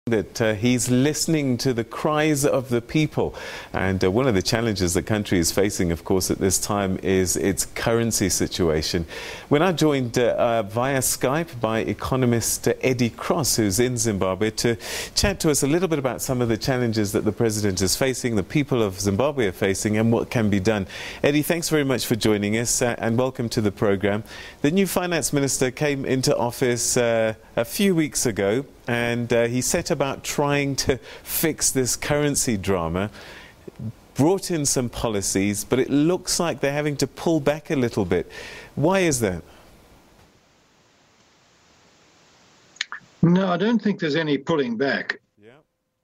that he's listening to the cries of the people, and one of the challenges the country is facing, of course, at this time is its currency situation. We're now joined via Skype by Economist Eddie Cross, who's in Zimbabwe, to chat to us a little bit about some of the challenges that the president is facing, the people of Zimbabwe are facing, and what can be done. Eddie, thanks very much for joining us, and welcome to the program. The new finance minister came into office a few weeks ago, and he set about trying to fix this currency drama, brought in some policies, but it looks like they're having to pull back a little bit. Why is that? No, I don't think there's any pulling back. Yeah.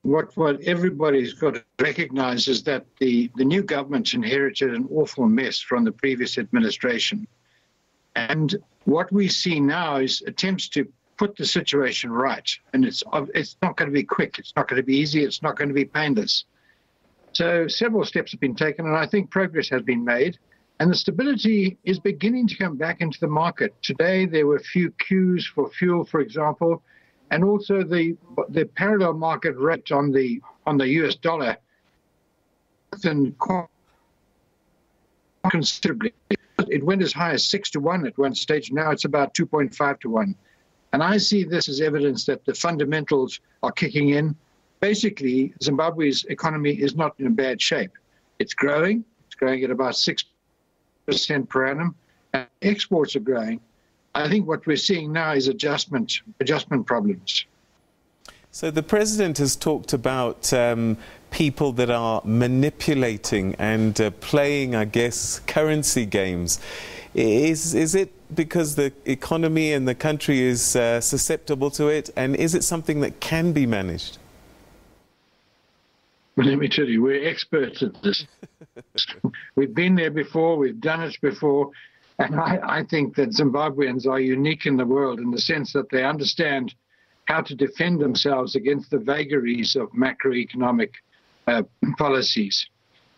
What everybody's got to recognize is that the new government inherited an awful mess from the previous administration. And what we see now is attempts to put the situation right, and it's not going to be quick, it's not going to be easy, it's not going to be painless. So several steps have been taken, and I think progress has been made, and the stability is beginning to come back into the market. Today there were few queues for fuel, for example, and also the parallel market rate on the US dollar considerably. It went as high as 6-1 at one stage. Now it's about 2.5-1. And I see this as evidence that the fundamentals are kicking in. Basically, Zimbabwe's economy is not in a bad shape. It's growing. It's growing at about 6% per annum. And exports are growing. I think what we're seeing now is adjustment problems. So the president has talked about people that are manipulating and playing, I guess, currency games. Is it because the economy and the country is susceptible to it, and is it something that can be managed? Well, let me tell you, we're experts at this. We've been there before, we've done it before, and I think that Zimbabweans are unique in the world in the sense that they understand how to defend themselves against the vagaries of macroeconomic policies.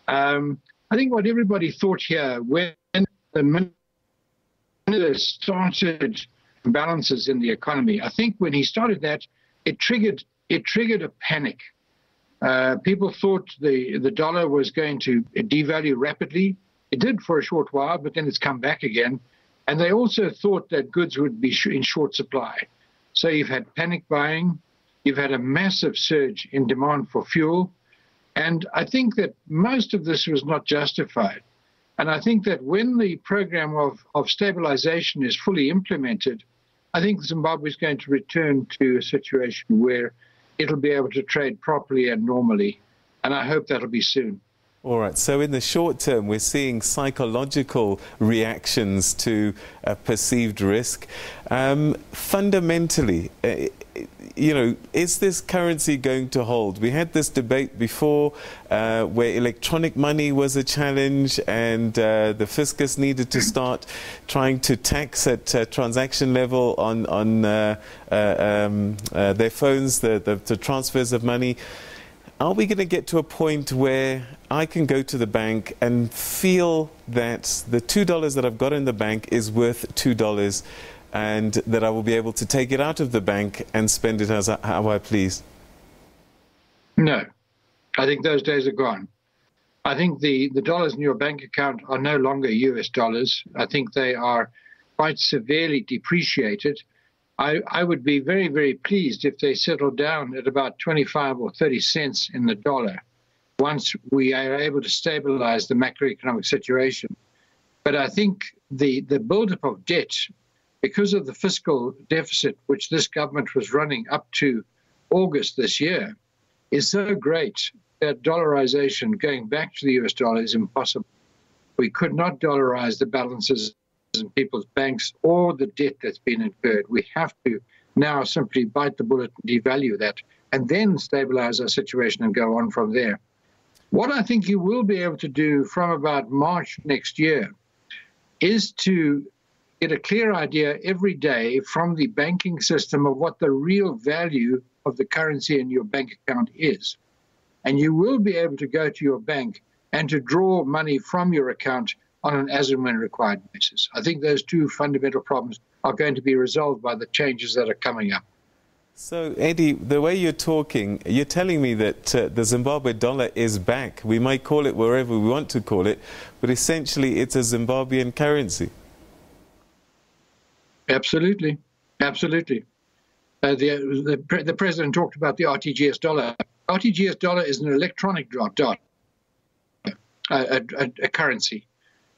I think what everybody thought here, when the minister started imbalances in the economy, I think when he started that, it triggered a panic. People thought the dollar was going to devalue rapidly. It did for a short while, but then it's come back again. And they also thought that goods would be in short supply. So you've had panic buying, you've had a massive surge in demand for fuel, and I think that most of this was not justified. And I think that when the program of stabilization is fully implemented, I think Zimbabwe is going to return to a situation where it'll be able to trade properly and normally, and I hope that'll be soon. All right, so in the short term, we're seeing psychological reactions to perceived risk. Fundamentally, is this currency going to hold? We had this debate before where electronic money was a challenge, and the fiscus needed to start trying to tax at transaction level on their phones, the transfers of money. Are we going to get to a point where I can go to the bank and feel that the $2 that I've got in the bank is worth $2 and that I will be able to take it out of the bank and spend it how I please? No. I think those days are gone. I think the dollars in your bank account are no longer US dollars. I think they are quite severely depreciated. I would be very, very pleased if they settled down at about 25 or 30 cents in the dollar once we are able to stabilize the macroeconomic situation. But I think the buildup of debt, because of the fiscal deficit which this government was running up to August this year, is so great that dollarization, going back to the US dollar, is impossible. We could not dollarize the balances in people's banks or the debt that's been incurred. We have to now simply bite the bullet and devalue that and then stabilize our situation and go on from there. What I think you will be able to do from about March next year is to get a clear idea every day from the banking system of what the real value of the currency in your bank account is. And you will be able to go to your bank and to draw money from your account on an as and when required basis. I think those two fundamental problems are going to be resolved by the changes that are coming up. So, Eddie, the way you're talking, you're telling me that the Zimbabwe dollar is back. We might call it wherever we want to call it, but essentially it's a Zimbabwean currency. Absolutely. Absolutely. The president talked about the RTGS dollar. RTGS dollar is an electronic dollar, a currency.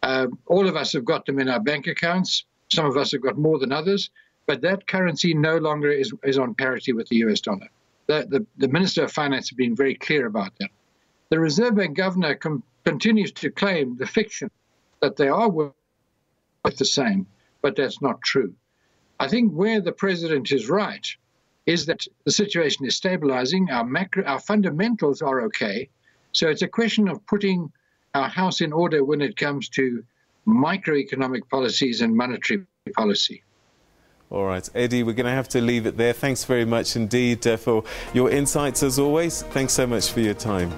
All of us have got them in our bank accounts. Some of us have got more than others. But that currency no longer is on parity with the US dollar. The Minister of Finance has been very clear about that. The Reserve Bank governor continues to claim the fiction that they are worth the same, but that's not true. I think where the president is right is that the situation is stabilizing. Our fundamentals are okay. So it's a question of putting our house in order when it comes to microeconomic policies and monetary policy. All right, Eddie, we're going to have to leave it there. Thanks very much indeed for your insights as always. Thanks so much for your time.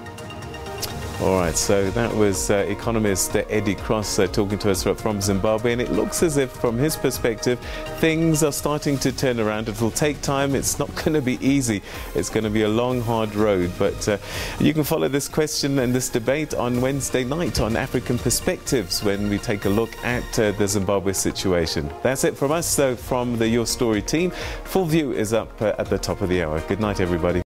All right, so that was Economist Eddie Cross talking to us from Zimbabwe, and it looks as if, from his perspective, things are starting to turn around. It will take time. It's not going to be easy. It's going to be a long, hard road. But you can follow this question and this debate on Wednesday night on African Perspectives when we take a look at the Zimbabwe situation. That's it from us, though, from the Your Story team. Full View is up at the top of the hour. Good night, everybody.